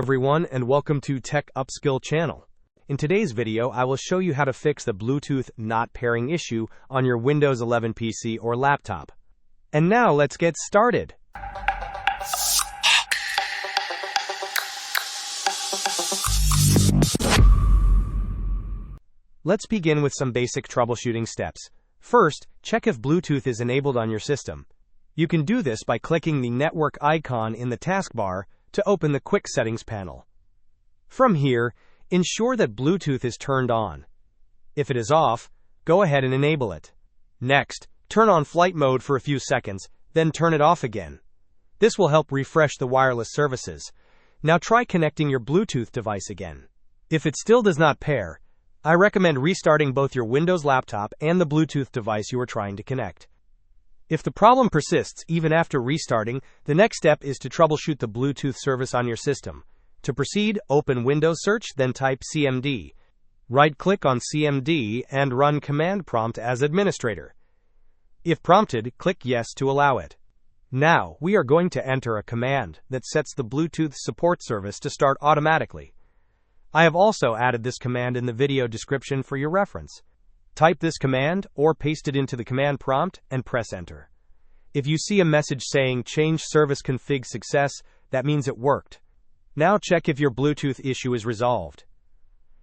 Everyone, and welcome to Tech Upskill channel. In today's video, I will show you how to fix the Bluetooth not pairing issue on your Windows 11 PC or laptop. And now let's get started. Let's begin with some basic troubleshooting steps. First, check if Bluetooth is enabled on your system. You can do this by clicking the network icon in the taskbar to open the Quick Settings panel. From here, ensure that Bluetooth is turned on. If it is off, go ahead and enable it. Next, turn on flight mode for a few seconds, then turn it off again. This will help refresh the wireless services. Now try connecting your Bluetooth device again. If it still does not pair, I recommend restarting both your Windows laptop and the Bluetooth device you are trying to connect. If the problem persists even after restarting, the next step is to troubleshoot the Bluetooth service on your system. To proceed, open Windows Search, then type CMD. Right-click on CMD and run Command Prompt as administrator. If prompted, click Yes to allow it. Now, we are going to enter a command that sets the Bluetooth support service to start automatically. I have also added this command in the video description for your reference. Type this command or paste it into the command prompt and press enter. If you see a message saying Change Service Config Success, that means it worked. Now check if your Bluetooth issue is resolved.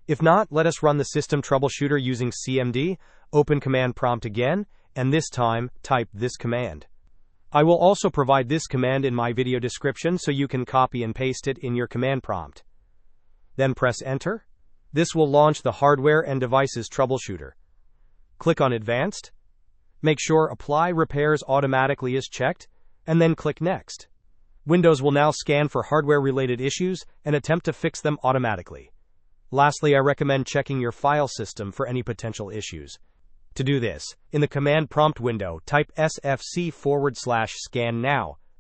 If not, let us run the system troubleshooter using CMD, open command prompt again, and this time, type this command. I will also provide this command in my video description so you can copy and paste it in your command prompt. Then press enter. This will launch the Hardware and Devices Troubleshooter. Click on Advanced. Make sure Apply Repairs Automatically is checked, and then click Next. Windows will now scan for hardware-related issues and attempt to fix them automatically. Lastly, I recommend checking your file system for any potential issues. To do this, in the command prompt window, type sfc/SCANNOW,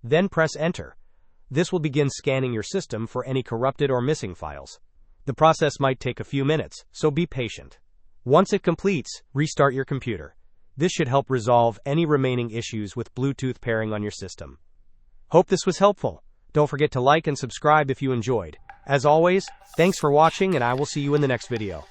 then press Enter. This will begin scanning your system for any corrupted or missing files. The process might take a few minutes, so be patient. Once it completes, restart your computer. This should help resolve any remaining issues with Bluetooth pairing on your system. Hope this was helpful. Don't forget to like and subscribe if you enjoyed. As always, thanks for watching, and I will see you in the next video.